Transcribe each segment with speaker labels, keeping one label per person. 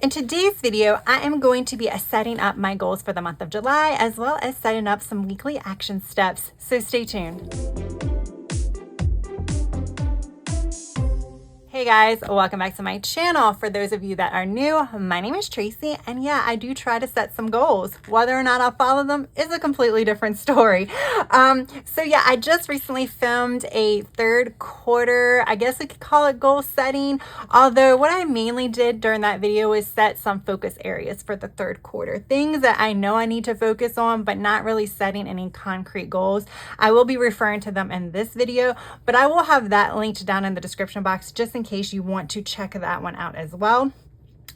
Speaker 1: In today's video, I am going to be setting up my goals for the month of July, as well as setting up some weekly action steps, so stay tuned. Hey guys, welcome back to my channel. For those of you that are new, my name is Tracy, and yeah, I do try to set some goals. Whether or not I'll follow them is a completely different story. So yeah, I just recently filmed a third quarter, I guess we could call it goal setting, although what I mainly did during that video was set some focus areas for the third quarter, things that I know I need to focus on, but not really setting any concrete goals. I will be referring to them in this video, but I will have that linked down in the description box just in case you want to check that one out as well.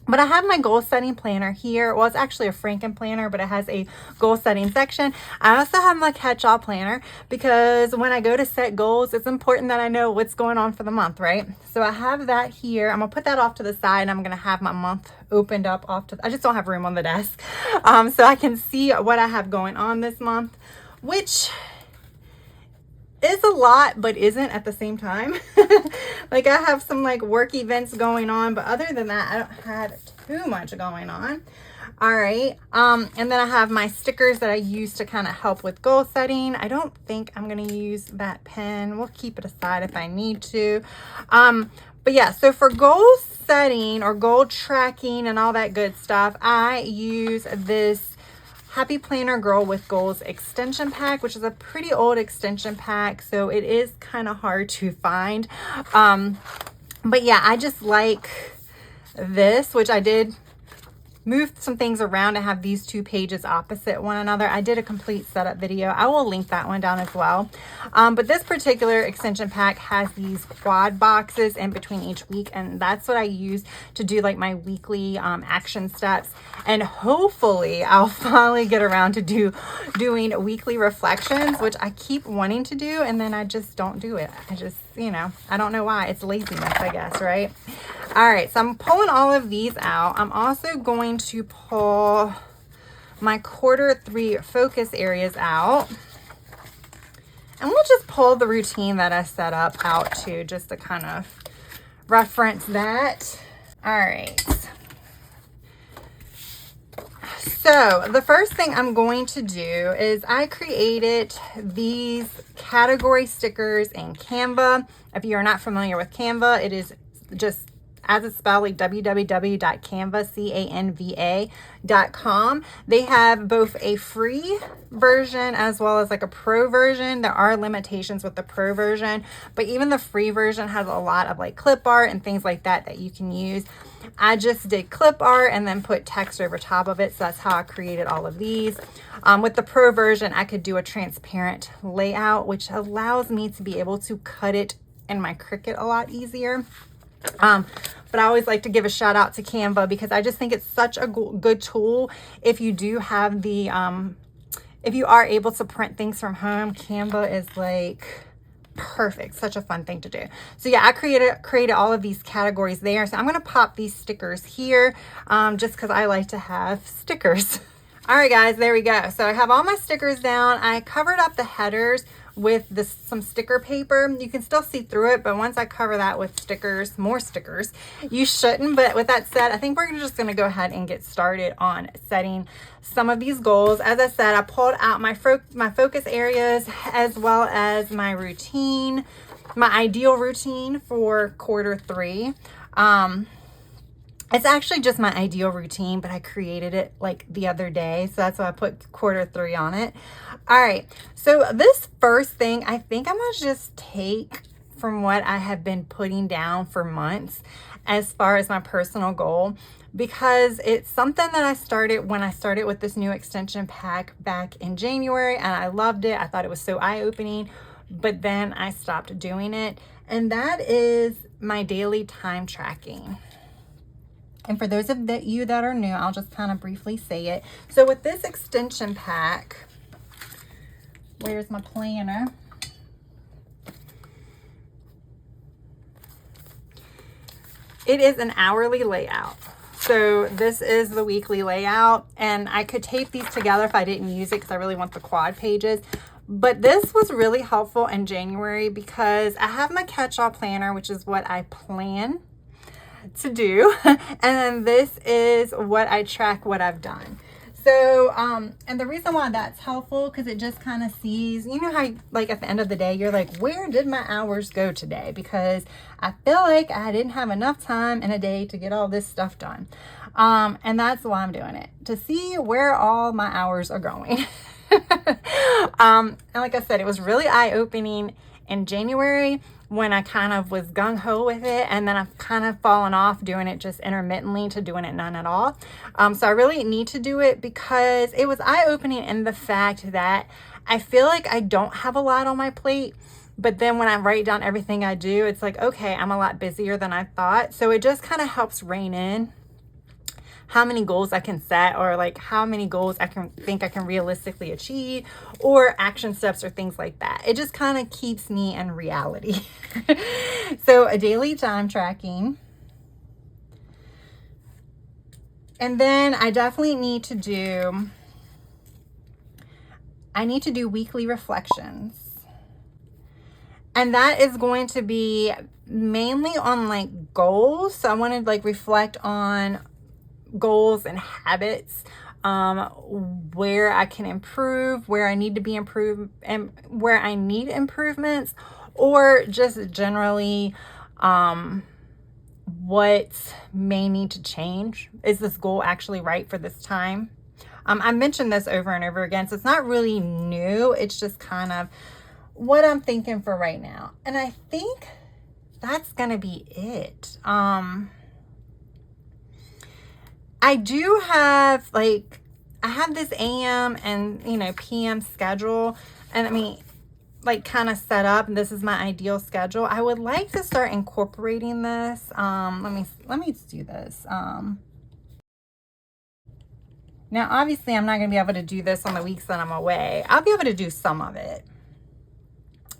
Speaker 1: But I have my goal setting planner here. Well, it's actually a Franken planner, but it has a goal setting section. I also have my catch-all planner because when I go to set goals, it's important that I know what's going on for the month, right? So I have that here. I'm gonna put that off to the side, and I'm gonna have my month opened up off to, I just don't have room on the desk. So I can see what I have going on this month, which is a lot, but isn't at the same time. Like I have some like work events going on, but other than that, I don't have too much going on. All right. And then I have my stickers that I use to kind of help with goal setting. I don't think I'm going to use that pen. We'll keep it aside if I need to. But yeah, so for goal setting or goal tracking and all that good stuff, I use this Happy Planner Girl with Goals extension pack, which is a pretty old extension pack, so it is kind of hard to find. But yeah, I just like this, which I did move some things around to have these two pages opposite one another. I did a complete setup video. I will link that one down as well. But this particular extension pack has these quad boxes in between each week, and that's what I use to do like my weekly action steps. And hopefully I'll finally get around to doing weekly reflections, which I keep wanting to do, and then I just don't do it. I just, I don't know why. It's laziness, I guess, right? All right, so I'm pulling all of these out. I'm also going to pull my Q3 focus areas out. And we'll just pull the routine that I set up out too, just to kind of reference that. All right. So the first thing I'm going to do is I created these category stickers in Canva. If you're not familiar with Canva, it is just as it's spelled, like www.canva.com. They have both a free version as well as like a pro version. There are limitations with the pro version, but even the free version has a lot of like clip art and things like that you can use. I just did clip art and then put text over top of it. So that's how I created all of these. With the pro version, I could do a transparent layout, which allows me to be able to cut it in my Cricut a lot easier. But I always like to give a shout out to Canva because I just think it's such a good tool. If you do have the, if you are able to print things from home, Canva is like perfect. Such a fun thing to do. So yeah, I created all of these categories there. So I'm going to pop these stickers here, just because I like to have stickers. All right, guys, there we go. So I have all my stickers down. I covered up the headers with some sticker paper. You can still see through it, but once I cover that with stickers, more stickers, you shouldn't. But with that said, I think we're just going to go ahead and get started on setting some of these goals. As I said, I pulled out my focus areas as well as my routine, my ideal routine for Q3. It's actually just my ideal routine, but I created it like the other day. So that's why I put Q3 on it. All right. So this first thing, I think I'm going to just take from what I have been putting down for months as far as my personal goal, because it's something that I started when I started with this new extension pack back in January, and I loved it. I thought it was so eye-opening, but then I stopped doing it. And that is my daily time tracking. And for those of you that are new, I'll just kind of briefly say it. So with this extension pack, where's my planner? It is an hourly layout. So this is the weekly layout, and I could tape these together if I didn't use it because I really want the quad pages. But this was really helpful in January because I have my catch-all planner, which is what I plan to do. And then this is what I track what I've done. So, and the reason why that's helpful, because it just kind of sees, you know how like at the end of the day, you're like, where did my hours go today? Because I feel like I didn't have enough time in a day to get all this stuff done. And that's why I'm doing it, to see where all my hours are going. And like I said, it was really eye-opening in January when I kind of was gung-ho with it, and then I've kind of fallen off doing it just intermittently to doing it none at all. So I really need to do it because it was eye-opening in the fact that I feel like I don't have a lot on my plate, but then when I write down everything I do, it's like, okay, I'm a lot busier than I thought. So it just kind of helps rein in how many goals I can set, or like how many goals I can think I can realistically achieve, or action steps or things like that. It just kind of keeps me in reality. So a daily time tracking. And then I definitely need to do weekly reflections. And that is going to be mainly on like goals. So I want to like reflect on goals and habits, where I can improve, where I need to be improved, and where I need improvements, or just generally what may need to change. Is this goal actually right for this time? I mentioned this over and over again, so it's not really new. It's just kind of what I'm thinking for right now. And I think that's gonna be it. I do have I have this AM and, you know, PM schedule, and I mean, like kind of set up, and this is my ideal schedule. I would like to start incorporating this. Let me do this. Now, obviously, I'm not going to be able to do this on the weeks that I'm away. I'll be able to do some of it,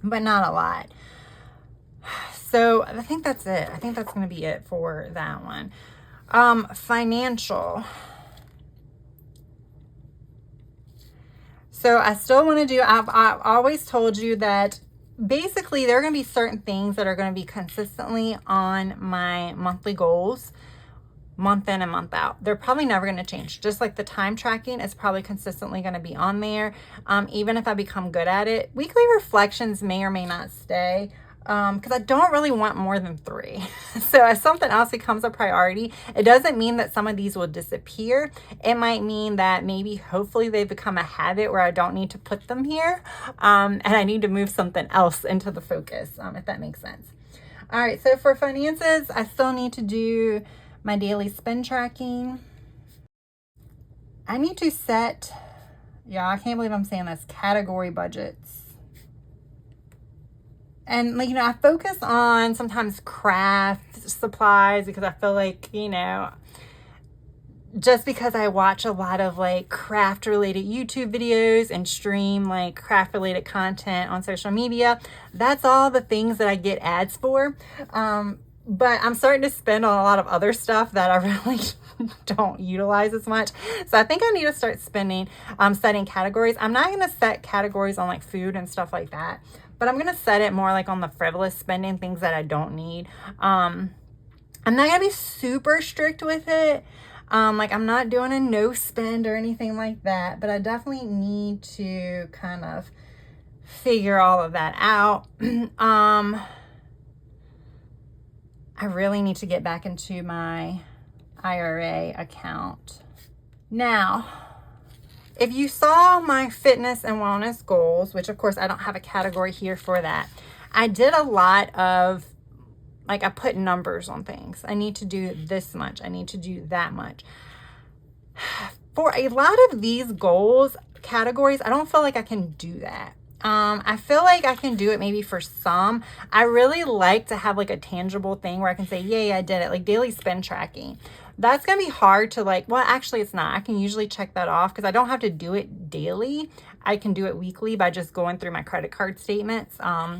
Speaker 1: but not a lot. So I think that's it. I think that's going to be it for that one. Financial. So I still want to do, I've always told you that basically there are going to be certain things that are going to be consistently on my monthly goals, month in and month out. They're probably never going to change. Just like the time tracking is probably consistently going to be on there. Even if I become good at it, weekly reflections may or may not stay. Because I don't really want more than 3. So if something else becomes a priority, it doesn't mean that some of these will disappear. It might mean that maybe hopefully they become a habit where I don't need to put them here. And I need to move something else into the focus, if that makes sense. All right, so for finances, I still need to do my daily spend tracking. I need to set, yeah, I can't believe I'm saying this, category budgets. And, like, you know, I focus on sometimes craft supplies because I feel like, you know, just because I watch a lot of like craft related YouTube videos and stream like craft related content on social media, that's all the things that I get ads for. But I'm starting to spend on a lot of other stuff that I really don't utilize as much. So I think I need to start spending, setting categories. I'm not going to set categories on like food and stuff like that, but I'm going to set it more like on the frivolous spending, things that I don't need. I'm not going to be super strict with it. Like I'm not doing a no spend or anything like that, but I definitely need to kind of figure all of that out. I really need to get back into my IRA account. Now, if you saw my fitness and wellness goals, which of course I don't have a category here for that, I did a lot of, like, I put numbers on things. I need to do this much. I need to do that much. For a lot of these goals, categories, I don't feel like I can do that. I feel like I can do it maybe for some. I really like to have like a tangible thing where I can say, yay, I did it. Like daily spend tracking. That's going to be hard to like, well, actually it's not. I can usually check that off because I don't have to do it daily. I can do it weekly by just going through my credit card statements. I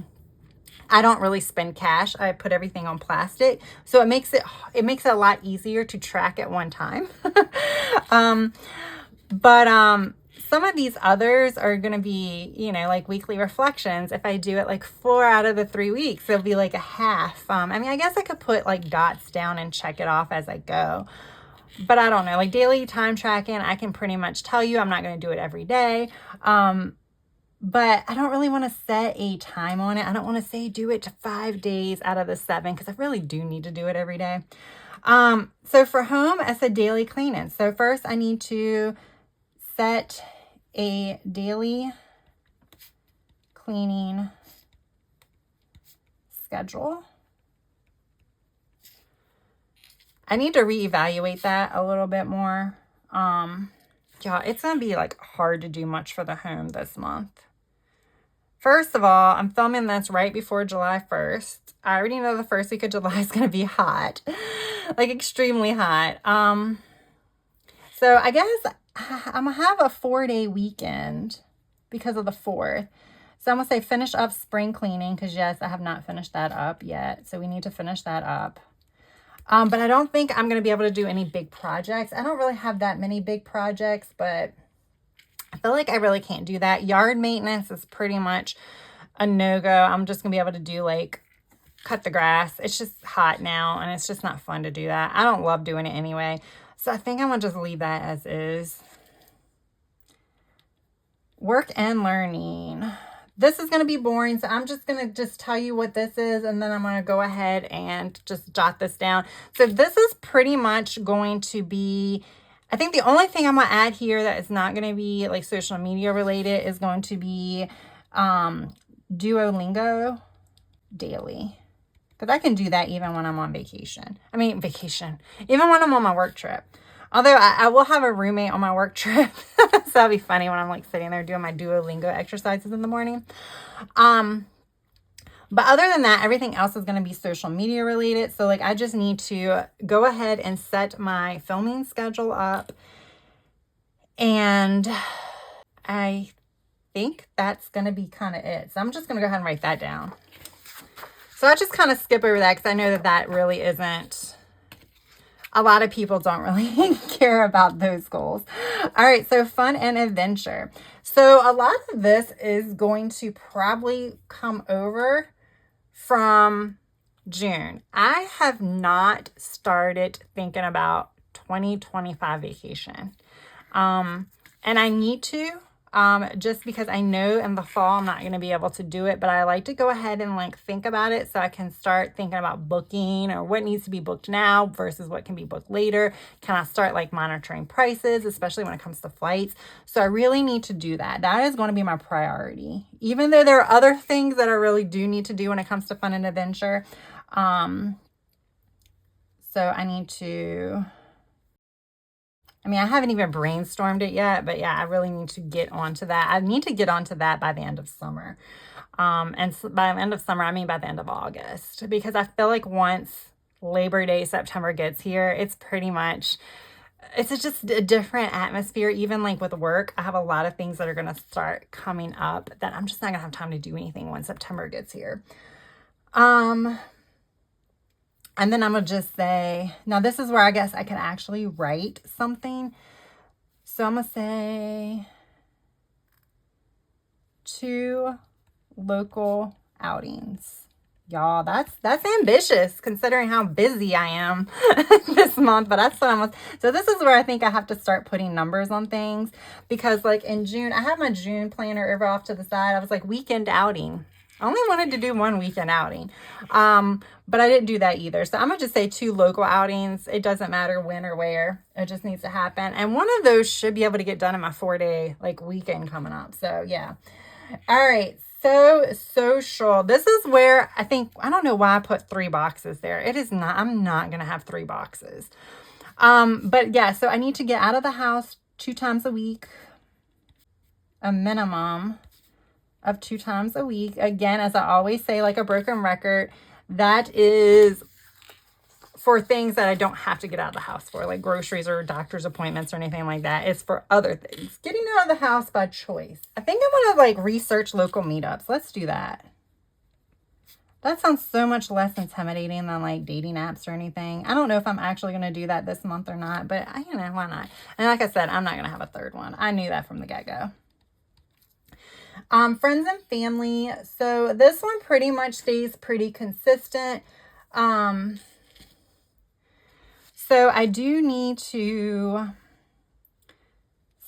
Speaker 1: don't really spend cash. I put everything on plastic. So it makes it a lot easier to track at one time. some of these others are going to be, you know, like weekly reflections. If I do it like 4 out of the 3 weeks, it'll be like a half. I mean, I guess I could put like dots down and check it off as I go. But I don't know, like daily time tracking, I can pretty much tell you I'm not going to do it every day. But I don't really want to set a time on it. I don't want to say do it to 5 days out of the 7 because I really do need to do it every day. So for home, it's a daily cleaning. So first I need to set a daily cleaning schedule. I need to reevaluate that a little bit more. Yeah, it's going to be like hard to do much for the home this month. First of all, I'm filming this right before July 1st. I already know the first week of July is going to be hot, like extremely hot. So I guess I'm going to have a 4-day weekend because of the 4th. So I'm going to say finish up spring cleaning because yes, I have not finished that up yet. So we need to finish that up. But I don't think I'm going to be able to do any big projects. I don't really have that many big projects, but I feel like I really can't do that. Yard maintenance is pretty much a no-go. I'm just going to be able to do like cut the grass. It's just hot now and it's just not fun to do that. I don't love doing it anyway. So I think I'm going to just leave that as is. Work and learning. This is going to be boring, so I'm just going to just tell you what this is, and then I'm going to go ahead and just jot this down. So this is pretty much going to be, I think the only thing I'm going to add here that is not going to be like social media related is going to be Duolingo daily. Because I can do that even when I'm on vacation. Even when I'm on my work trip. Although I will have a roommate on my work trip. So that'll be funny when I'm like sitting there doing my Duolingo exercises in the morning. But other than that, everything else is going to be social media related. So like I just need to go ahead and set my filming schedule up. And I think that's going to be kind of it. So I'm just going to go ahead and write that down. So I just kind of skip over that because I know that that really isn't, a lot of people don't really care about those goals. All right, so fun and adventure. So a lot of this is going to probably come over from June. I have not started thinking about 2025 vacation. And I need to, just because I know in the fall I'm not going to be able to do it, but I like to go ahead and like think about it so I can start thinking about booking or what needs to be booked now versus what can be booked later. Can I start like monitoring prices, especially when it comes to flights? So I really need to do that. That is going to be my priority, even though there are other things that I really do need to do when it comes to fun and adventure. So I need to, I haven't even brainstormed it yet, but yeah, I really need to get onto that. I need to get onto that by the end of summer. And so by the end of summer, I mean by the end of August, because I feel like once Labor Day, September gets here, it's pretty much, it's just a different atmosphere. Even like with work, I have a lot of things that are going to start coming up that I'm just not going to have time to do anything when September gets here. And then I'm going to just say, now this is where I guess I can actually write something. So I'm going to say 2 local outings. Y'all, that's ambitious considering how busy I am this month, but that's what I'm, so this is where I think I have to start putting numbers on things, because like in June, I have my June planner over off to the side. I was like weekend outing. I only wanted to do 1 weekend outing, but I didn't do that either. So I'm going to just say 2 local outings. It doesn't matter when or where. It just needs to happen. And one of those should be able to get done in my 4-day like weekend coming up. So yeah. All right. So social. This is where I think, I don't know why I put 3 boxes there. It is not, I'm not going to have 3 boxes. But yeah, so I need to get out of the house 2 times a week, a minimum of 2 times a week. Again, as I always say, like a broken record, that is for things that I don't have to get out of the house for, like groceries or doctor's appointments or anything like that. It's for other things. Getting out of the house by choice. I think I'm going to like research local meetups. Let's do that. That sounds so much less intimidating than like dating apps or anything. I don't know if I'm actually going to do that this month or not, but you know, why not? And like I said, I'm not going to have a third one. I knew that from the get-go. Friends and family. So this one pretty much stays pretty consistent. So I do need to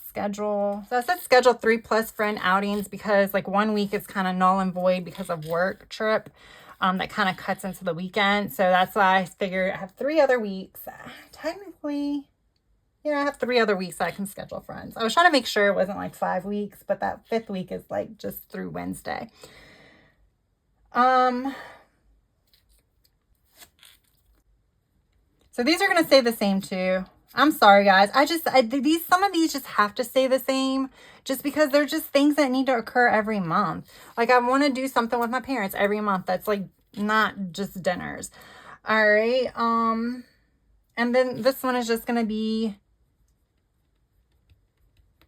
Speaker 1: schedule. So I said schedule 3+ friend outings because like 1 week is kind of null and void because of work trip. That kind of cuts into the weekend. So that's why I figured I have 3 other weeks. Technically, yeah, I have 3 other weeks I can schedule friends. I was trying to make sure it wasn't like 5 weeks, but that 5th week is like just through Wednesday. So these are going to stay the same too. I'm sorry, guys. Some of these just have to stay the same just because they're just things that need to occur every month. Like I want to do something with my parents every month. That's like not just dinners. All right. And then this one is just going to be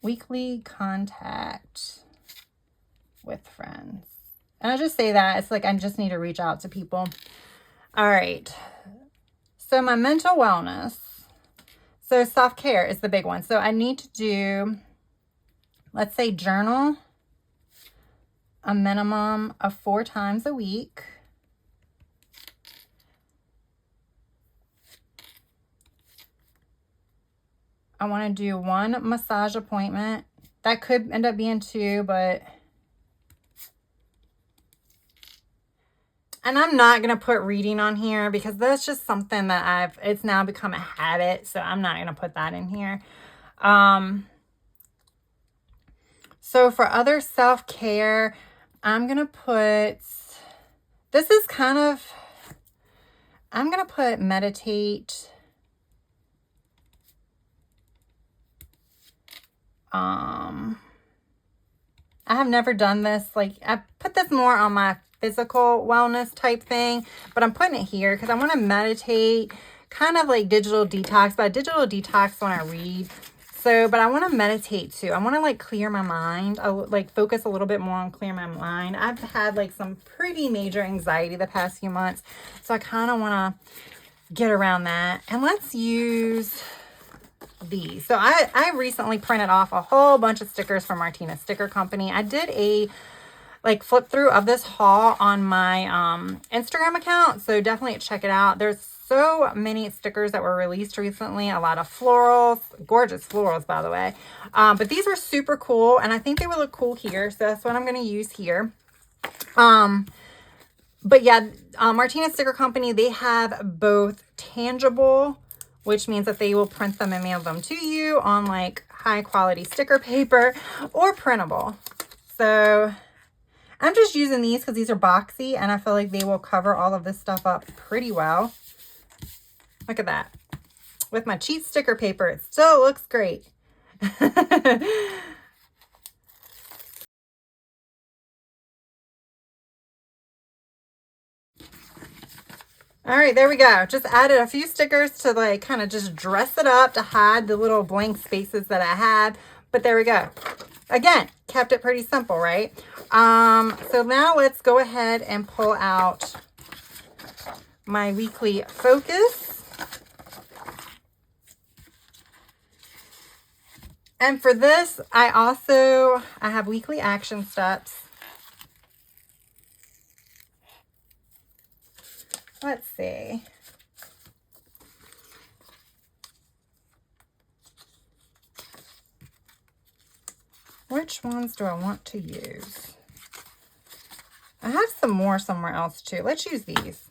Speaker 1: weekly contact with friends. And I just say that it's like, I just need to reach out to people. All right. So my mental wellness. So self-care is the big one. So I need to do, let's say, journal a minimum of 4 times a week. I want to do 1 massage appointment. That could end up being 2, but... And I'm not going to put reading on here because that's just something that it's now become a habit. So I'm not going to put that in here. So for other self-care, I'm going to put, this is kind of, I'm going to put meditate. I have never done this. Like I put this more on my physical wellness type thing, but I'm putting it here because I want to meditate, kind of like digital detox, but digital detox when I read. So, but I want to meditate too. I want to like clear my mind. I like focus a little bit more on clear my mind. I've had like some pretty major anxiety the past few months. So I kind of want to get around that. And let's use these. So I recently printed off a whole bunch of stickers from Martina Sticker Company. I did a like flip through of this haul on my Instagram account. So definitely check it out. There's so many stickers that were released recently. A lot of florals, gorgeous florals, by the way. But these are super cool. And I think they would look cool here. So that's what I'm going to use here. But yeah, Martina Sticker Company, they have both tangible, which means that they will print them and mail them to you on like high quality sticker paper, or printable. So I'm just using these because these are boxy and I feel like they will cover all of this stuff up pretty well. Look at that. With my cheap sticker paper, it still looks great. All right, there we go. Just added a few stickers to like kind of just dress it up to hide the little blank spaces that I had. But there we go. Again, kept it pretty simple, right? So now let's go ahead and pull out my weekly focus. And for this, I have weekly action steps. Let's see. Which ones do I want to use? I have some more somewhere else too. Let's use these.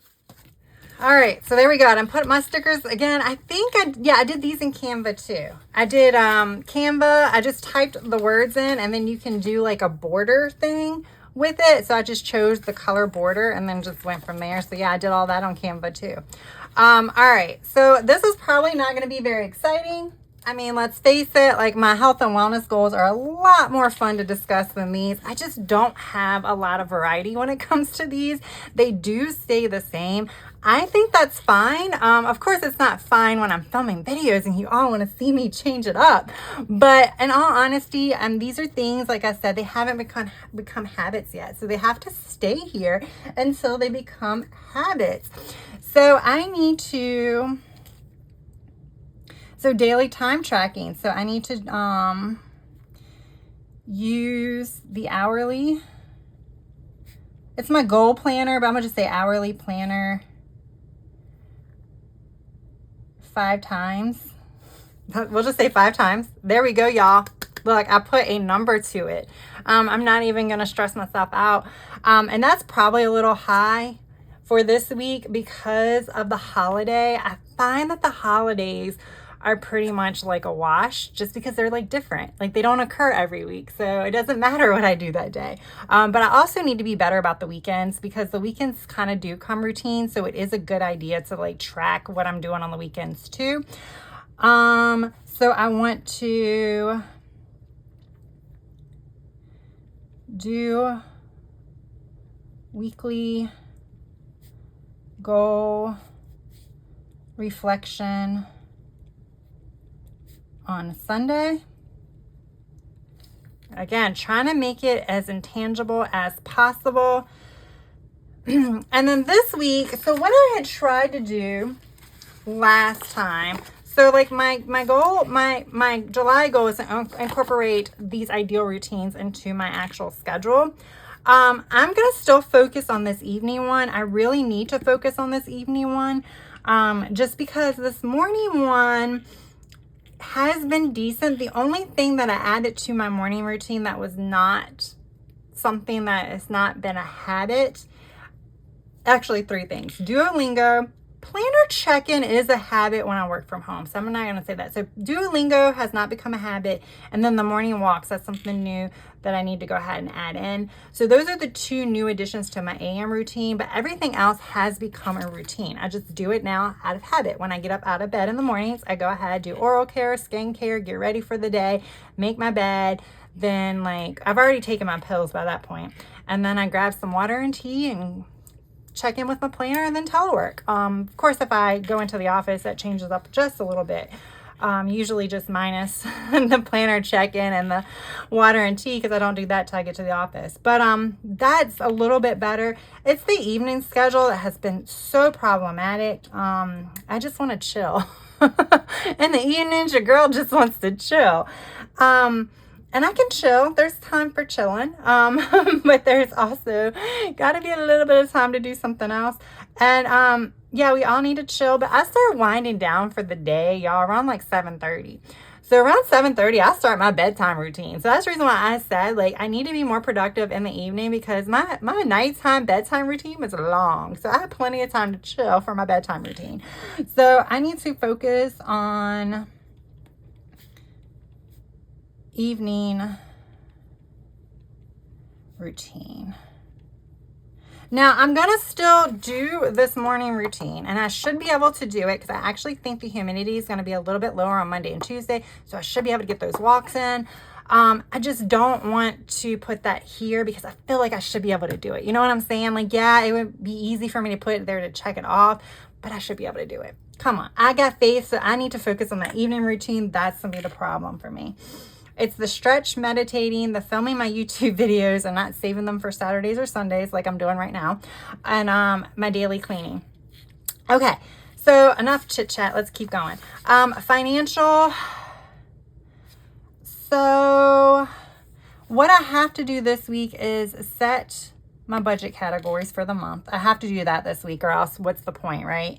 Speaker 1: All right, so there we go. I'm putting my stickers again. I think I did these in Canva too. I did Canva. I just typed the words in and then you can do like a border thing with it. So I just chose the color border and then just went from there. So yeah, I did all that on Canva too. All right, so this is probably not going to be very exciting. I mean, let's face it, like my health and wellness goals are a lot more fun to discuss than these. I just don't have a lot of variety when it comes to these. They do stay the same. I think that's fine. Of course, it's not fine when I'm filming videos and you all want to see me change it up. But in all honesty, these are things, like I said, they haven't become habits yet. So they have to stay here until they become habits. So I need to, so daily time tracking. So I need to use the hourly. It's my goal planner, but I'm going to just say hourly planner 5 times. We'll just say 5 times. There we go, y'all. Look, I put a number to it. I'm not even going to stress myself out. And that's probably a little high for this week because of the holiday. I find that the holidays are pretty much like a wash just because they're like different. Like they don't occur every week. So it doesn't matter what I do that day. But I also need to be better about the weekends because the weekends kind of do come routine. So it is a good idea to like track what I'm doing on the weekends too. So I want to do weekly goal reflection on Sunday. Again, trying to make it as intangible as possible. And then this week, so what I had tried to do last time, so like my goal, my July goal is to incorporate these ideal routines into my actual schedule. I'm going to still focus on this evening one. I really need to focus on this evening one, just because this morning one has been decent. The only thing that I added to my morning routine that was not something that has not been a habit, actually 3 things. Duolingo, planner check-in is a habit when I work from home. So I'm not going to say that. So Duolingo has not become a habit. And then the morning walks, that's something new that I need to go ahead and add in. So those are the 2 new additions to my AM routine, but everything else has become a routine. I just do it now out of habit. When I get up out of bed in the mornings, I go ahead, do oral care, skin care, get ready for the day, make my bed. Then like, I've already taken my pills by that point. And then I grab some water and tea and check in with my planner and then telework. Of course, if I go into the office, that changes up just a little bit. Usually just minus the planner check-in and the water and tea because I don't do that till I get to the office. But that's a little bit better. It's the evening schedule that has been so problematic. I just want to chill. In the evenings, your girl just wants to chill. And I can chill. There's time for chilling. But there's also got to be a little bit of time to do something else. And yeah, we all need to chill. But I start winding down for the day, y'all, around like 7:30. So around 7:30, I start my bedtime routine. So that's the reason why I said, like, I need to be more productive in the evening because my nighttime bedtime routine is long. So I have plenty of time to chill for my bedtime routine. So I need to focus on evening routine. Now, I'm going to still do this morning routine, and I should be able to do it because I actually think the humidity is going to be a little bit lower on Monday and Tuesday, so I should be able to get those walks in. I just don't want to put that here because I feel like I should be able to do it. You know what I'm saying? Like, yeah, it would be easy for me to put it there to check it off, but I should be able to do it. Come on. I got faith, so I need to focus on that evening routine. That's going to be the problem for me. It's the stretch, meditating, the filming my YouTube videos and not saving them for Saturdays or Sundays like I'm doing right now, and my daily cleaning. Okay, so enough chit chat. Let's keep going. Financial. So what I have to do this week is set my budget categories for the month. I have to do that this week or else what's the point, right?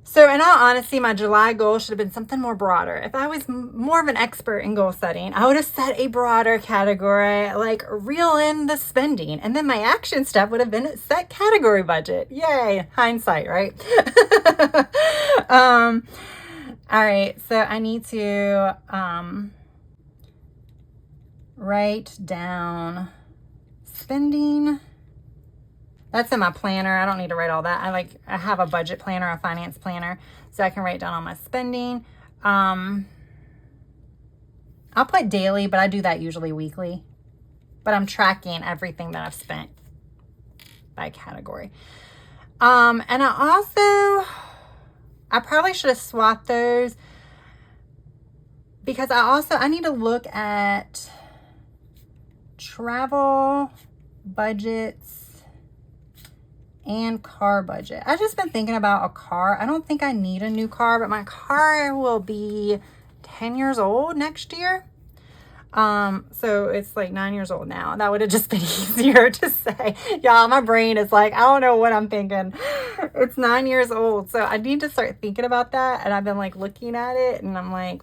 Speaker 1: So in all honesty, my July goal should have been something more broader. If I was more of an expert in goal setting, I would have set a broader category, like reel in the spending. And then my action step would have been set category budget. Yay, hindsight, right? All right, so I need to write down spending. That's in my planner. I don't need to write all that. I have a budget planner, a finance planner, so I can write down all my spending. I'll put daily, but I do that usually weekly. But I'm tracking everything that I've spent. by category. And I probably should have swapped those because I need to look at travel budgets and car budget. I've just been thinking about a car. I don't think I need a new car, but my car will be 10 years old next year. So it's like 9 years old now. That would have just been easier to say. Y'all, my brain is like, I don't know what I'm thinking. It's 9 years old. So I need to start thinking about that. And I've been like looking at it and I'm like,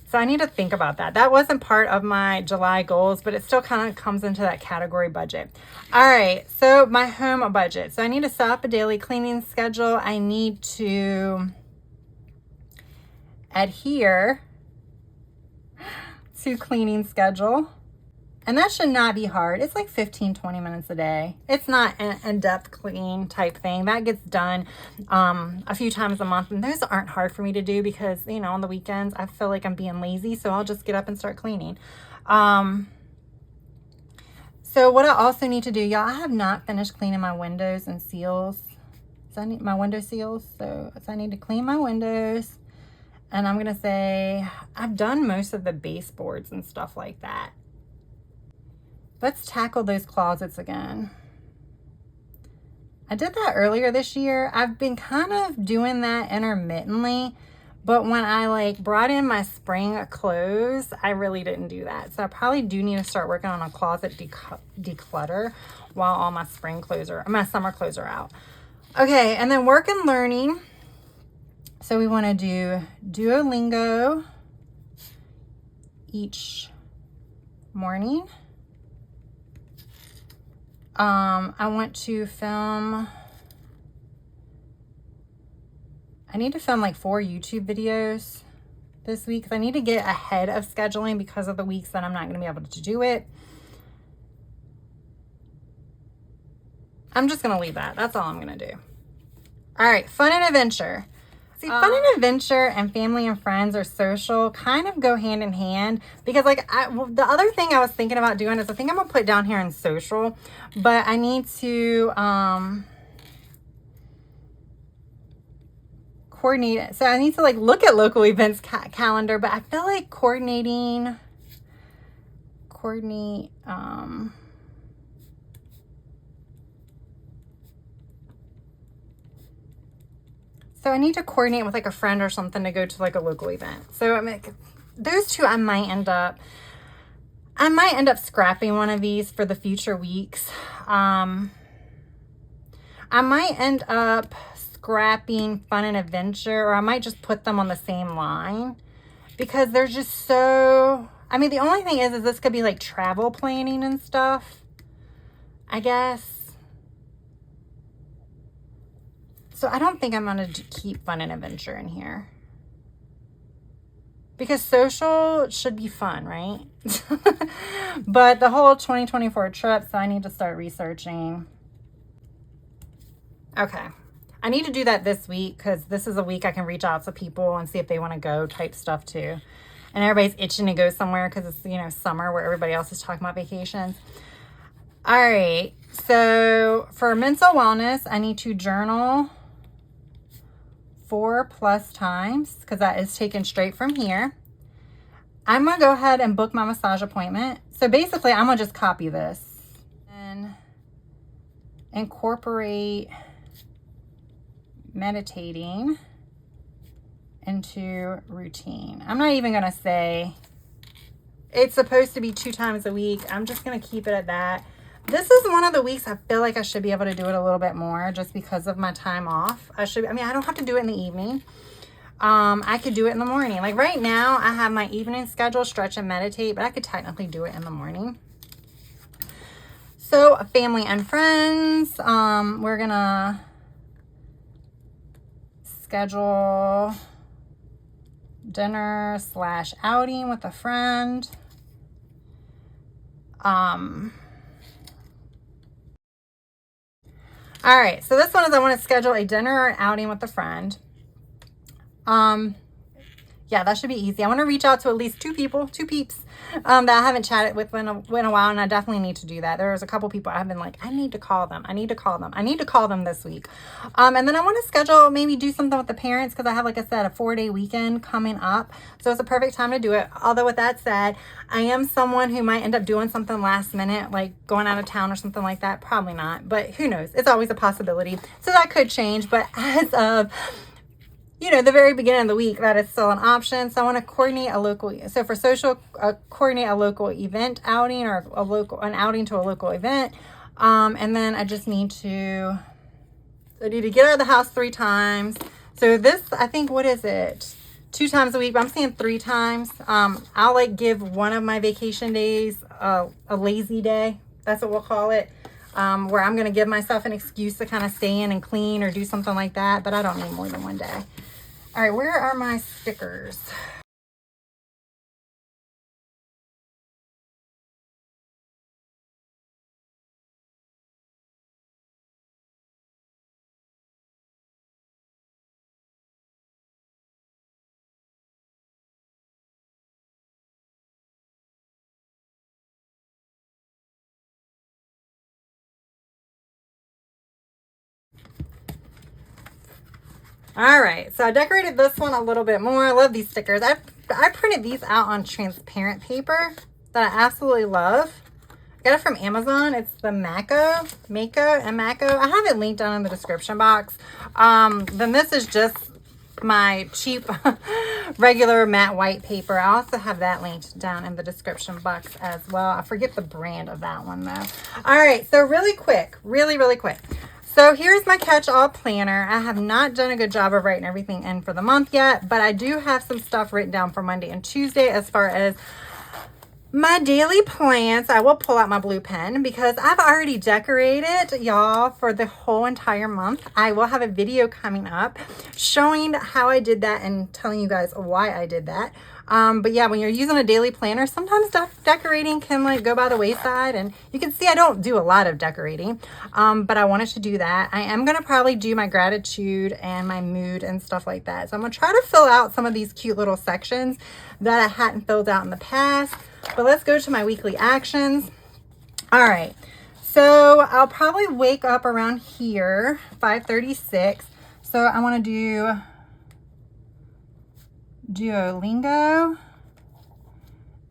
Speaker 1: so I need to think about that. That wasn't part of my July goals, but it still kind of comes into that category budget. All right. So my home budget. So I need to set up a daily cleaning schedule. I need to adhere to cleaning schedule, and that should not be hard. It's like 15-20 minutes a day. It's not an in-depth clean type thing. That gets done a few times a month, and those aren't hard for me to do because, you know, on the weekends I feel like I'm being lazy, so I'll just get up and start cleaning. So what I also need to do, y'all, I have not finished cleaning my windows and seals. So I need my window seals, so I need to clean my windows. And I'm going to say I've done most of the baseboards and stuff like that. Let's tackle those closets again. I did that earlier this year. I've been kind of doing that intermittently, but when I like brought in my spring clothes, I really didn't do that. So I probably do need to start working on a closet declutter while all my my summer clothes are out. Okay, and then work and learning. So we want to do Duolingo each morning. I want to film. I need to film like 4 YouTube videos this week because I need to get ahead of scheduling because of the weeks that I'm not going to be able to do it. I'm just going to leave that. That's all I'm going to do. All right, fun and adventure. See, fun and adventure and family and friends or social kind of go hand in hand because like the other thing I was thinking about doing is I think I'm gonna put down here in social, but I need to coordinate it. So I need to like look at local events calendar, but I feel like coordinate so I need to coordinate with like a friend or something to go to like a local event. So I mean, those two I might end up scrapping one of these for the future weeks. I might end up scrapping fun and adventure, or I might just put them on the same line because they're just so, I mean, the only thing is this could be like travel planning and stuff, I guess. So I don't think I'm going to keep fun and adventure in here. Because social should be fun, right? But the whole 2024 trip, so I need to start researching. Okay. I need to do that this week because this is a week I can reach out to people and see if they want to go type stuff too. And everybody's itching to go somewhere because it's, you know, summer where everybody else is talking about vacations. All right. So for mental wellness, I need to journal 4+ times because that is taken straight from here. I'm going to go ahead and book my massage appointment. So basically, I'm going to just copy this and incorporate meditating into routine. I'm not even going to say it's supposed to be 2 times a week. I'm just going to keep it at that. This is one of the weeks I feel like I should be able to do it a little bit more just because of my time off. I don't have to do it in the evening. I could do it in the morning. Like right now, I have my evening schedule, stretch and meditate, but I could technically do it in the morning. So family and friends, we're gonna schedule dinner / outing with a friend. All right, so this one is I want to schedule a dinner or outing with a friend. Yeah, yeah, that should be easy. I want to reach out to at least 2 people, 2 peeps that I haven't chatted with in a while, and I definitely need to do that. There's a couple people I've been like, I need to call them. I need to call them. I need to call them this week. And then I want to schedule, maybe do something with the parents, because I have, like I said, a 4-day weekend coming up. So it's a perfect time to do it. Although with that said, I am someone who might end up doing something last minute, like going out of town or something like that. Probably not, but who knows? It's always a possibility. So that could change. But as of, you know, the very beginning of the week, that is still an option. So I want to coordinate a local, so for social, coordinate a local event outing, or an outing to a local event. And then I just need to, I need to get out of the house 3 times. So this, I think, what is it? 2 times a week, but I'm saying 3 times. I'll like give one of my vacation days a lazy day. That's what we'll call it. Where I'm going to give myself an excuse to kind of stay in and clean or do something like that. But I don't need more than 1 day. All right, where are my stickers? All right, so I decorated this one a little bit more. I love these stickers. I printed these out on transparent paper that I absolutely love. I got it from Amazon. It's the Mako. I have it linked down in the description box. Then this is just my cheap regular matte white paper. I also have that linked down in the description box as well. I forget the brand of that one though. All right, so really quick, really quick. So here's my catch-all planner. I have not done a good job of writing everything in for the month yet, but I do have some stuff written down for Monday and Tuesday as far as my daily plans. I will pull out my blue pen because I've already decorated, y'all, for the whole entire month. I will have a video coming up showing how I did that and telling you guys why I did that. But yeah, when you're using a daily planner, sometimes decorating can like go by the wayside, and you can see I don't do a lot of decorating, but I wanted to do that. I am going to probably do my gratitude and my mood and stuff like that. So I'm going to try to fill out some of these cute little sections that I hadn't filled out in the past. But let's go to my weekly actions. All right, so I'll probably wake up around here, 5:36. So I want to do Duolingo,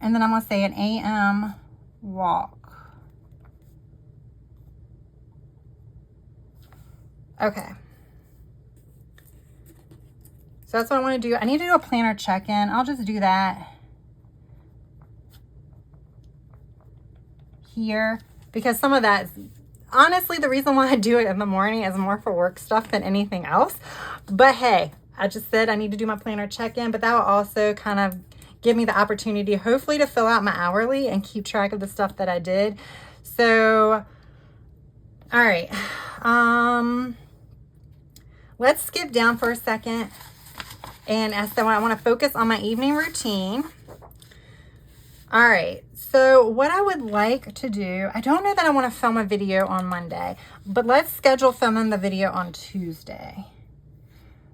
Speaker 1: and then I'm going to say an AM walk. Okay. So that's what I want to do. I need to do a planner check-in. I'll just do that here because some of that, honestly, the reason why I do it in the morning is more for work stuff than anything else. But hey, I just said I need to do my planner check-in, but that will also kind of give me the opportunity, hopefully, to fill out my hourly and keep track of the stuff that I did. So, all right. Let's skip down for a second. And so I want to focus on my evening routine. All right. So what I would like to do, I don't know that I want to film a video on Monday, but let's schedule filming the video on Tuesday.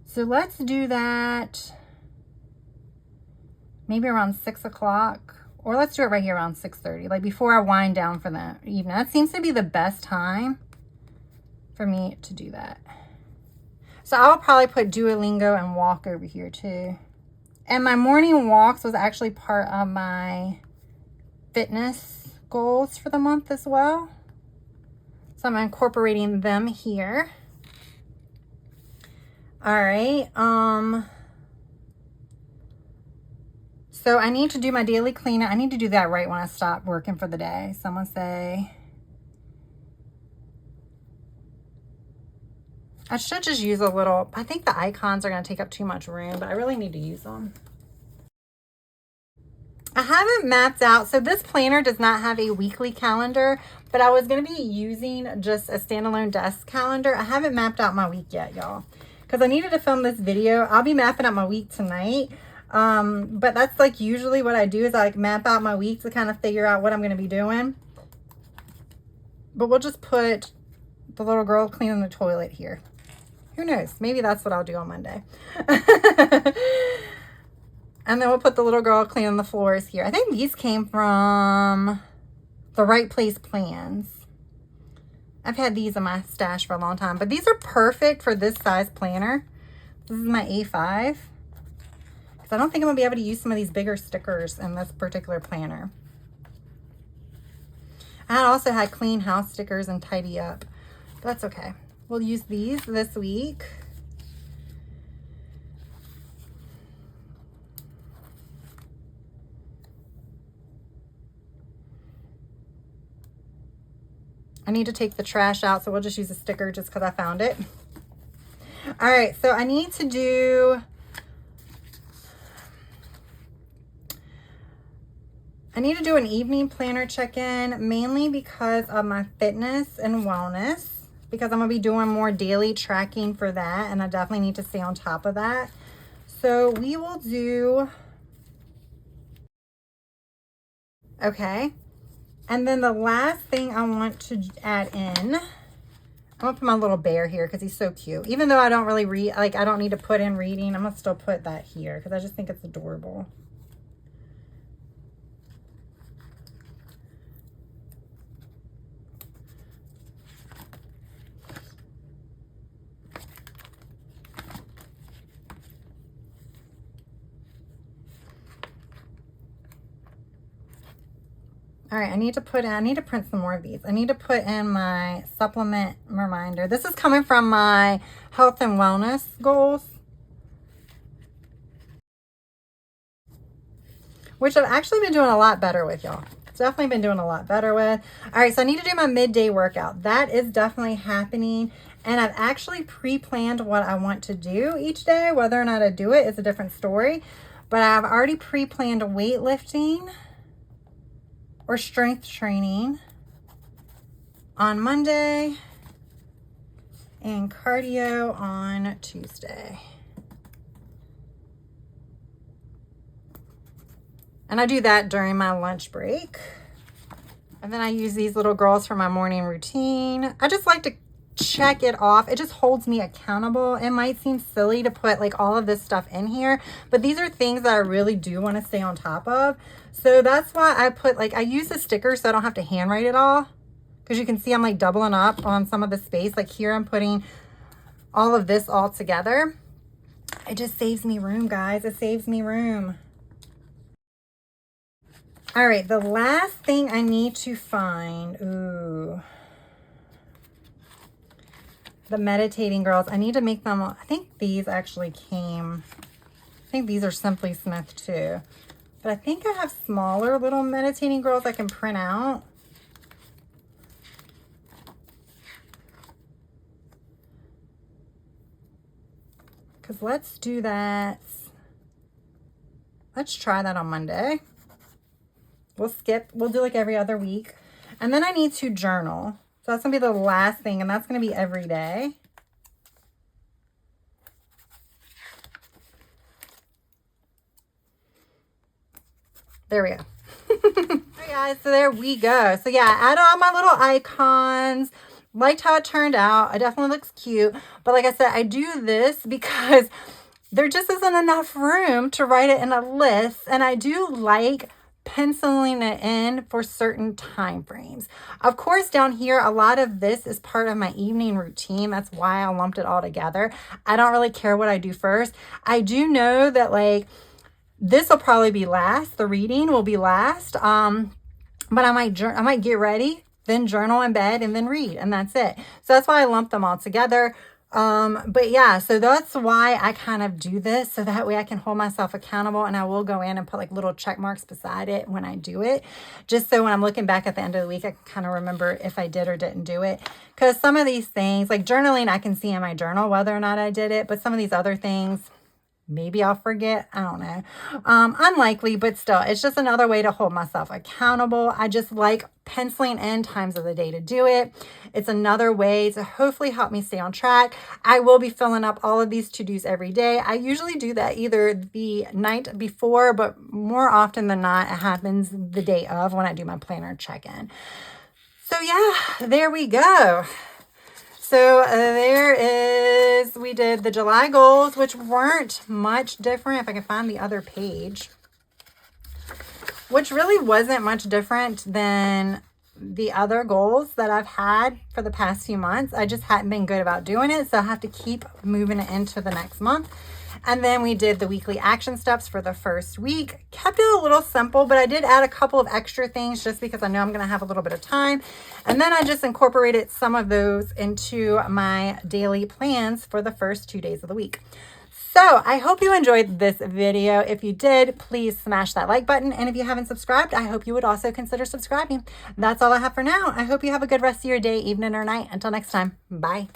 Speaker 1: So let's do that maybe around 6 o'clock, or let's do it right here around 6:30, like before I wind down for the evening. That seems to be the best time for me to do that. So I'll probably put Duolingo and walk over here too. And my morning walks was actually part of my fitness goals for the month as well. So I'm incorporating them here. All right. So I need to do my daily cleanup. I need to do that right when I stop working for the day. Someone say, I should just use a little, I think the icons are going to take up too much room, but I really need to use them. I haven't mapped out, so this planner does not have a weekly calendar, but I was going to be using just a standalone desk calendar. I haven't mapped out my week yet, y'all, because I needed to film this video. I'll be mapping out my week tonight, but that's like usually what I do is I like map out my week to kind of figure out what I'm going to be doing. But we'll just put the little girl cleaning the toilet here. Who knows? Maybe that's what I'll do on Monday. And then we'll put the little girl cleaning the floors here. I think these came from the Right Place Plans. I've had these in my stash for a long time, but these are perfect for this size planner. This is my A5. Because I don't think I'm gonna be able to use some of these bigger stickers in this particular planner. I also had clean house stickers and tidy up. But that's okay. We'll use these this week. I need to take the trash out, so we'll just use a sticker just because I found it. All right, so I need to do an evening planner check-in, mainly because of my fitness and wellness, because I'm gonna be doing more daily tracking for that, and I definitely need to stay on top of that. So we will do, okay. And then the last thing I want to add in, I'm gonna put my little bear here because he's so cute. Even though I don't really read, like I don't need to put in reading, I'm gonna still put that here because I just think it's adorable. All right, I need to print some more of these. I need to put in my supplement reminder. This is coming from my health and wellness goals, which I've actually been doing a lot better with, y'all. Definitely been doing a lot better with. All right, so I need to do my midday workout. That is definitely happening. And I've actually pre-planned what I want to do each day. Whether or not I do it is a different story. But I've already pre-planned weightlifting or strength training on Monday and cardio on Tuesday. And I do that during my lunch break. And then I use these little girls for my morning routine. I just like to check it off. It just holds me accountable. It might seem silly to put like all of this stuff in here, but these are things that I really do want to stay on top of. So that's why I put like, I use the stickers so I don't have to handwrite it all. Because you can see I'm like doubling up on some of the space. Like here I'm putting all of this all together. It just saves me room, guys. It saves me room. All right, the last thing I need to find, the meditating girls. I need to make them, I think these actually came, I think these are Simply Smith too. But I think I have smaller little meditating girls I can print out. Because let's do that. Let's try that on Monday. We'll do like every other week. And then I need to journal. So that's gonna be the last thing, and that's gonna be every day. There we go. All right, guys, so there we go. So yeah, I added all my little icons. Liked how it turned out. It definitely looks cute. But like I said, I do this because there just isn't enough room to write it in a list. And I do like penciling it in for certain time frames. Of course, down here, a lot of this is part of my evening routine. That's why I lumped it all together. I don't really care what I do first. I do know that like this will probably be last. The reading will be last. But I might get ready, then journal in bed, and then read, and that's it. So that's why I lumped them all together. But yeah, so that's why I kind of do this, so that way I can hold myself accountable, and I will go in and put like little check marks beside it when I do it, just so when I'm looking back at the end of the week, I can kind of remember if I did or didn't do it. Because some of these things, like journaling, I can see in my journal whether or not I did it, but some of these other things, maybe I'll forget. I don't know. Unlikely, but still, it's just another way to hold myself accountable. I just like penciling in times of the day to do it. It's another way to hopefully help me stay on track. I will be filling up all of these to-dos every day. I usually do that either the night before, but more often than not, it happens the day of when I do my planner check-in. So yeah, there we go. So there is, we did the July goals, which weren't much different. If I can find the other page, which really wasn't much different than the other goals that I've had for the past few months. I just hadn't been good about doing it, so I have to keep moving it into the next month. And then we did the weekly action steps for the first week. Kept it a little simple, but I did add a couple of extra things just because I know I'm going to have a little bit of time. And then I just incorporated some of those into my daily plans for the first 2 days of the week. So I hope you enjoyed this video. If you did, please smash that like button. And if you haven't subscribed, I hope you would also consider subscribing. That's all I have for now. I hope you have a good rest of your day, evening, or night. Until next time, bye.